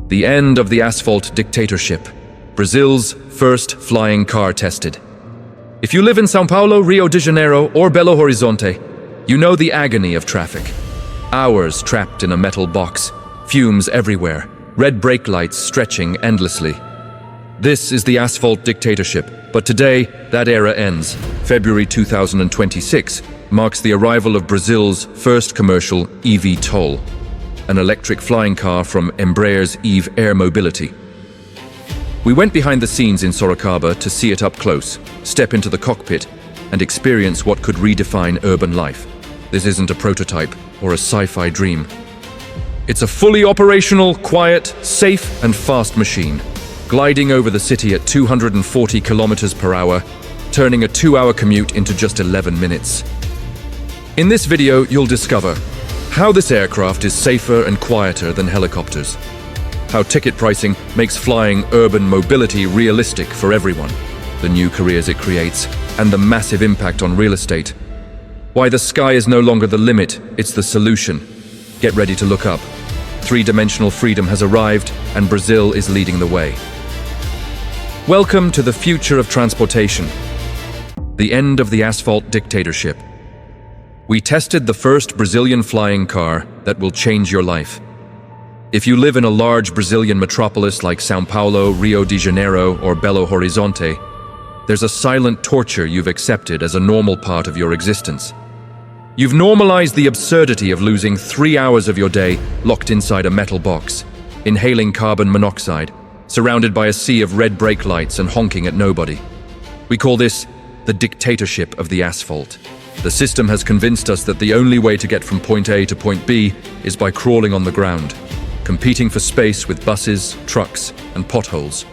The end of the asphalt dictatorship. Brazil's first flying car tested. If you live in São Paulo, Rio de Janeiro, or Belo Horizonte, you know the agony of traffic. Hours trapped in a metal box, fumes everywhere, red brake lights stretching endlessly. This is the asphalt dictatorship, but today, that era ends. February 2026 marks the arrival of Brazil's first commercial eVTOL, an electric flying car from Embraer's Eve Air Mobility. We went behind the scenes in Sorocaba to see it up close, step into the cockpit, and experience what could redefine urban life. This isn't a prototype or a sci-fi dream. It's a fully operational, quiet, safe, and fast machine, gliding over the city at 240 kilometers per hour, turning a 2-hour commute into just 11 minutes. In this video, you'll discover how this aircraft is safer and quieter than helicopters, how ticket pricing makes flying urban mobility realistic for everyone, the new careers it creates, and the massive impact on real estate. Why the sky is no longer the limit, it's the solution. Get ready to look up. Three-dimensional freedom has arrived, and Brazil is leading the way. Welcome to the future of transportation. The end of the asphalt dictatorship. We tested the first Brazilian flying car that will change your life. If you live in a large Brazilian metropolis like São Paulo, Rio de Janeiro, or Belo Horizonte, there's a silent torture you've accepted as a normal part of your existence. You've normalized the absurdity of losing 3 hours of your day locked inside a metal box, inhaling carbon monoxide, surrounded by a sea of red brake lights and honking at nobody. We call this the dictatorship of the asphalt. The system has convinced us that the only way to get from point A to point B is by crawling on the ground, competing for space with buses, trucks, and potholes.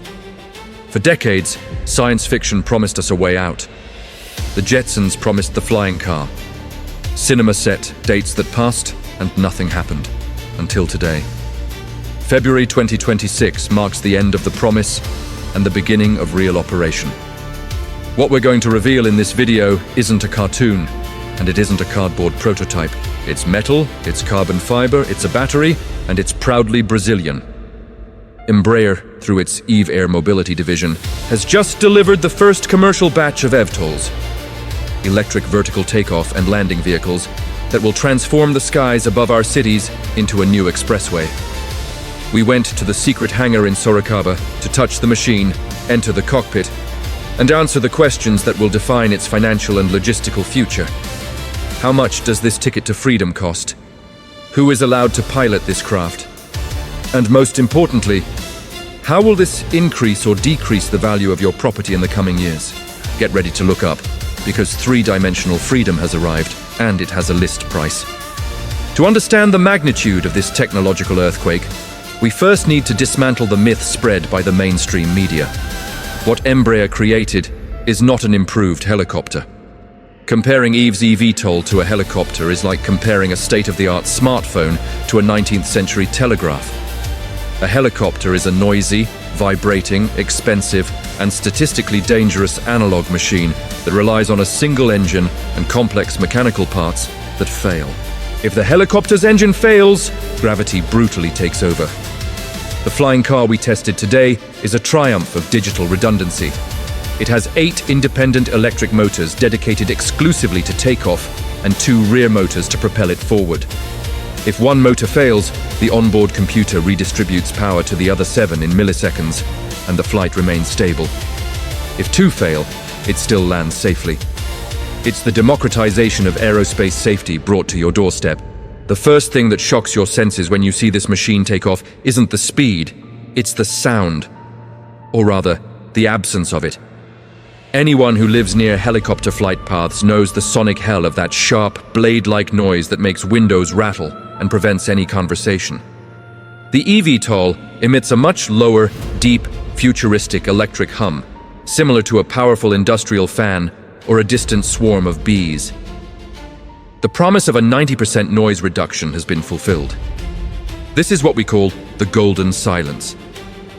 For decades, science fiction promised us a way out. The Jetsons promised the flying car. Cinema set dates that passed, and nothing happened, until today. February 2026 marks the end of the promise and the beginning of real operation. What we're going to reveal in this video isn't a cartoon, and it isn't a cardboard prototype. It's metal, it's carbon fiber, it's a battery, and it's proudly Brazilian. Embraer, through its Eve Air Mobility division, has just delivered the first commercial batch of eVTOLs, electric vertical takeoff and landing vehicles that will transform the skies above our cities into a new expressway. We went to the secret hangar in Sorocaba to touch the machine, enter the cockpit, and answer the questions that will define its financial and logistical future. How much does this ticket to freedom cost? Who is allowed to pilot this craft? And most importantly, how will this increase or decrease the value of your property in the coming years? Get ready to look up, because three-dimensional freedom has arrived, and it has a list price. To understand the magnitude of this technological earthquake, we first need to dismantle the myth spread by the mainstream media. What Embraer created is not an improved helicopter. Comparing Eve's eVTOL to a helicopter is like comparing a state-of-the-art smartphone to a 19th century telegraph. A helicopter is a noisy, vibrating, expensive, and statistically dangerous analog machine that relies on a single engine and complex mechanical parts that fail. If the helicopter's engine fails, gravity brutally takes over. The flying car we tested today is a triumph of digital redundancy. It has 8 independent electric motors dedicated exclusively to takeoff and 2 rear motors to propel it forward. If one motor fails, the onboard computer redistributes power to the other 7 in milliseconds, and the flight remains stable. If 2 fail, it still lands safely. It's the democratization of aerospace safety brought to your doorstep. The first thing that shocks your senses when you see this machine take off isn't the speed, it's the sound. Or rather, the absence of it. Anyone who lives near helicopter flight paths knows the sonic hell of that sharp, blade-like noise that makes windows rattle and prevents any conversation. The eVTOL emits a much lower, deep, futuristic electric hum, similar to a powerful industrial fan or a distant swarm of bees. The promise of a 90% noise reduction has been fulfilled. This is what we call the golden silence.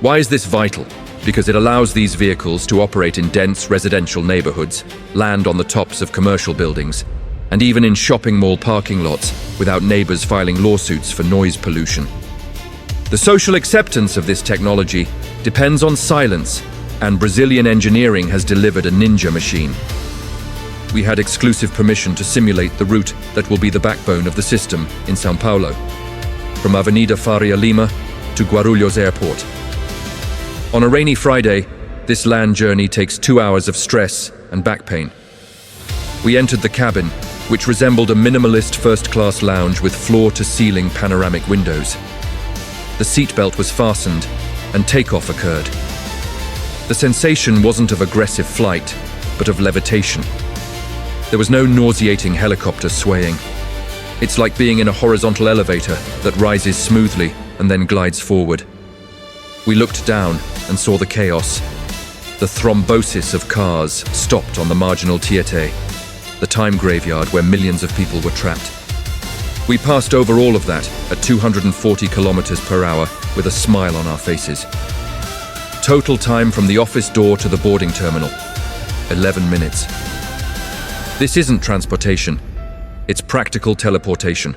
Why is this vital? Because it allows these vehicles to operate in dense residential neighborhoods, land on the tops of commercial buildings, and even in shopping mall parking lots without neighbors filing lawsuits for noise pollution. The social acceptance of this technology depends on silence, and Brazilian engineering has delivered a ninja machine. We had exclusive permission to simulate the route that will be the backbone of the system in São Paulo, from Avenida Faria Lima to Guarulhos Airport. On a rainy Friday, this land journey takes 2 hours of stress and back pain. We entered the cabin, which resembled a minimalist first-class lounge with floor-to-ceiling panoramic windows. The seatbelt was fastened, and takeoff occurred. The sensation wasn't of aggressive flight, but of levitation. There was no nauseating helicopter swaying. It's like being in a horizontal elevator that rises smoothly and then glides forward. We looked down and saw the chaos. The thrombosis of cars stopped on the marginal Tietê, the time graveyard where millions of people were trapped. We passed over all of that at 240 kilometers per hour with a smile on our faces. Total time from the office door to the boarding terminal, 11 minutes. This isn't transportation, it's practical teleportation.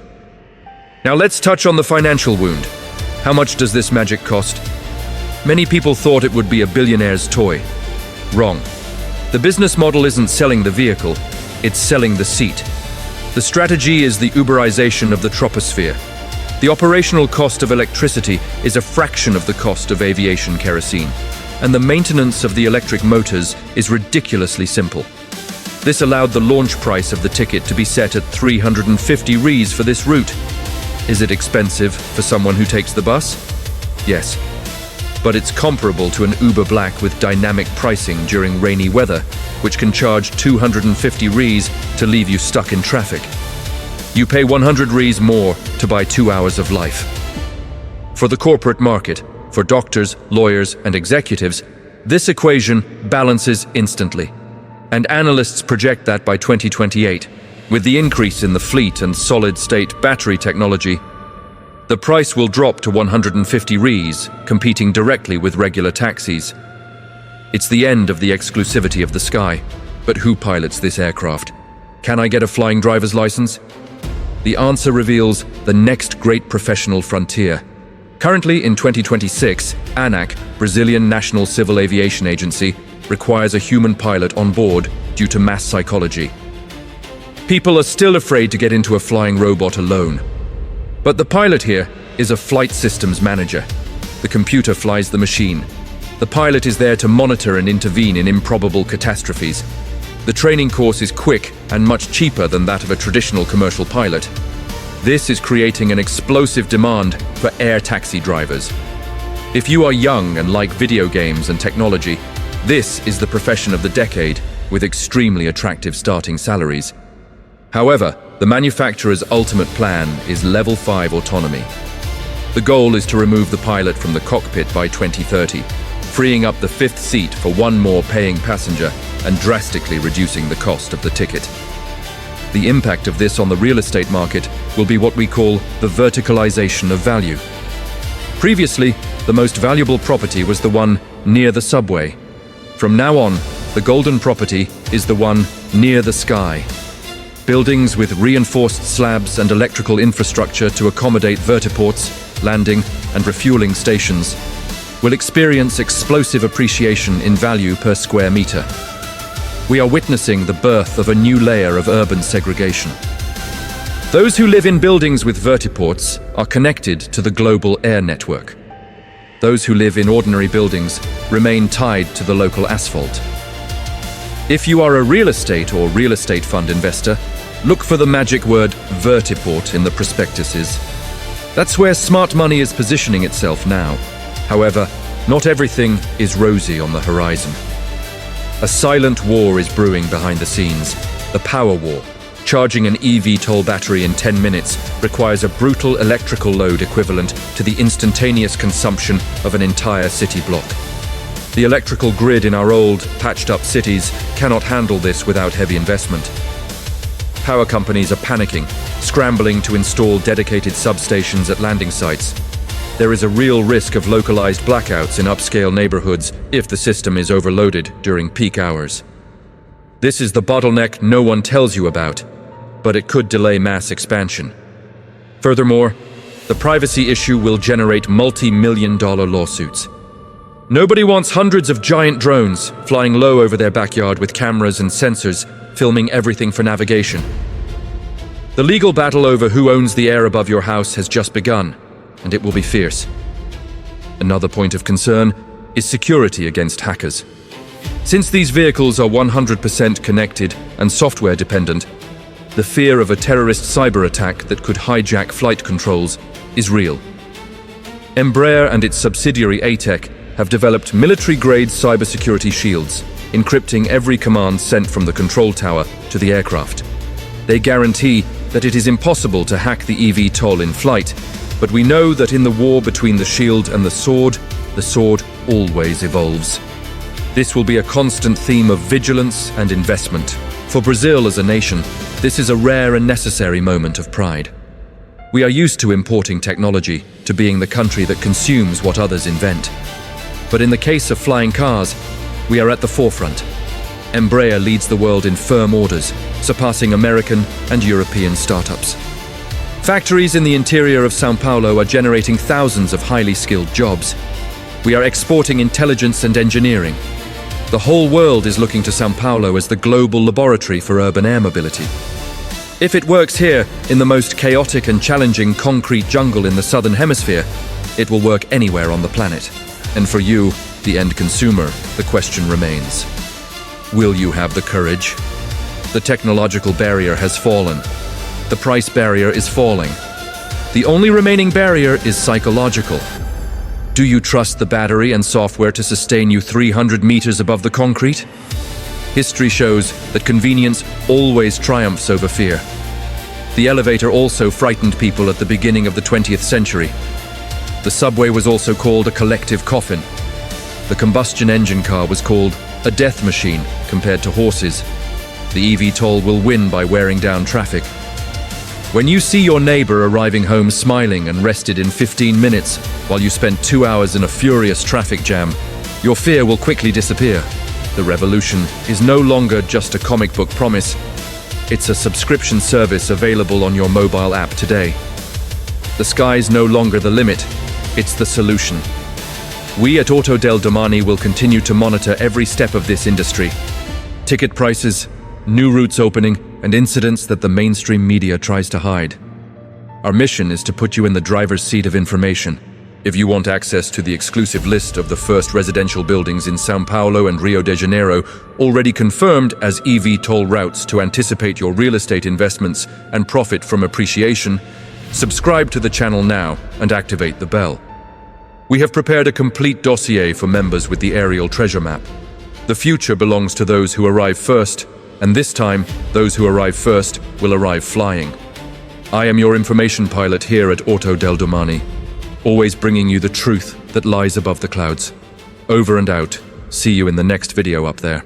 Now let's touch on the financial wound. How much does this magic cost? Many people thought it would be a billionaire's toy. Wrong. The business model isn't selling the vehicle, it's selling the seat. The strategy is the Uberization of the troposphere. The operational cost of electricity is a fraction of the cost of aviation kerosene, and the maintenance of the electric motors is ridiculously simple. This allowed the launch price of the ticket to be set at 350 reais for this route. Is it expensive for someone who takes the bus? Yes. But it's comparable to an Uber Black with dynamic pricing during rainy weather, which can charge 250 reais to leave you stuck in traffic. You pay 100 reais more to buy 2 hours of life. For the corporate market, for doctors, lawyers, and executives, this equation balances instantly. And analysts project that by 2028, with the increase in the fleet and solid-state battery technology, the price will drop to 150 reais, competing directly with regular taxis. It's the end of the exclusivity of the sky. But who pilots this aircraft? Can I get a flying driver's license? The answer reveals the next great professional frontier. Currently, in 2026, ANAC, Brazilian National Civil Aviation Agency, requires a human pilot on board due to mass psychology. People are still afraid to get into a flying robot alone. But the pilot here is a flight systems manager. The computer flies the machine. The pilot is there to monitor and intervene in improbable catastrophes. The training course is quick and much cheaper than that of a traditional commercial pilot. This is creating an explosive demand for air taxi drivers. If you are young and like video games and technology, this is the profession of the decade with extremely attractive starting salaries. However, the manufacturer's ultimate plan is Level 5 autonomy. The goal is to remove the pilot from the cockpit by 2030, freeing up the fifth seat for one more paying passenger and drastically reducing the cost of the ticket. The impact of this on the real estate market will be what we call the verticalization of value. Previously, the most valuable property was the one near the subway. From now on, the golden property is the one near the sky. Buildings with reinforced slabs and electrical infrastructure to accommodate vertiports, landing, and refueling stations will experience explosive appreciation in value per square meter. We are witnessing the birth of a new layer of urban segregation. Those who live in buildings with vertiports are connected to the global air network. Those who live in ordinary buildings remain tied to the local asphalt. If you are a real estate or real estate fund investor, look for the magic word vertiport in the prospectuses. That's where smart money is positioning itself now. However, not everything is rosy on the horizon. A silent war is brewing behind the scenes, the power war. Charging an eVTOL battery in 10 minutes requires a brutal electrical load equivalent to the instantaneous consumption of an entire city block. The electrical grid in our old, patched-up cities cannot handle this without heavy investment. Power companies are panicking, scrambling to install dedicated substations at landing sites. There is a real risk of localized blackouts in upscale neighborhoods if the system is overloaded during peak hours. This is the bottleneck no one tells you about, but it could delay mass expansion. Furthermore, the privacy issue will generate multi-million-dollar lawsuits. Nobody wants hundreds of giant drones flying low over their backyard with cameras and sensors filming everything for navigation. The legal battle over who owns the air above your house has just begun, and it will be fierce. Another point of concern is security against hackers. Since these vehicles are 100% connected and software dependent, the fear of a terrorist cyber attack that could hijack flight controls is real. Embraer and its subsidiary ATEC have developed military-grade cybersecurity shields, encrypting every command sent from the control tower to the aircraft. They guarantee that it is impossible to hack the eVTOL in flight, but we know that in the war between the shield and the sword always evolves. This will be a constant theme of vigilance and investment. For Brazil as a nation, this is a rare and necessary moment of pride. We are used to importing technology, to being the country that consumes what others invent. But in the case of flying cars, we are at the forefront. Embraer leads the world in firm orders, surpassing American and European startups. Factories in the interior of São Paulo are generating thousands of highly skilled jobs. We are exporting intelligence and engineering. The whole world is looking to São Paulo as the global laboratory for urban air mobility. If it works here, in the most chaotic and challenging concrete jungle in the southern hemisphere, it will work anywhere on the planet. And for you, the end consumer, the question remains: will you have the courage? The technological barrier has fallen. The price barrier is falling. The only remaining barrier is psychological. Do you trust the battery and software to sustain you 300 meters above the concrete? History shows that convenience always triumphs over fear. The elevator also frightened people at the beginning of the 20th century. The subway was also called a collective coffin. The combustion engine car was called a death machine compared to horses. The eVTOL will win by wearing down traffic. When you see your neighbor arriving home smiling and rested in 15 minutes while you spent 2 hours in a furious traffic jam, your fear will quickly disappear. The revolution is no longer just a comic book promise. It's a subscription service available on your mobile app today. The sky's no longer the limit, it's the solution. We at Auto del Domani will continue to monitor every step of this industry. Ticket prices, new routes opening, and incidents that the mainstream media tries to hide. Our mission is to put you in the driver's seat of information. If you want access to the exclusive list of the first residential buildings in São Paulo and Rio de Janeiro, already confirmed as eVTOL routes to anticipate your real estate investments and profit from appreciation, subscribe to the channel now and activate the bell. We have prepared a complete dossier for members with the aerial treasure map. The future belongs to those who arrive first, and this time, those who arrive first will arrive flying. I am your information pilot here at Auto del Domani, always bringing you the truth that lies above the clouds. Over and out. See you in the next video up there.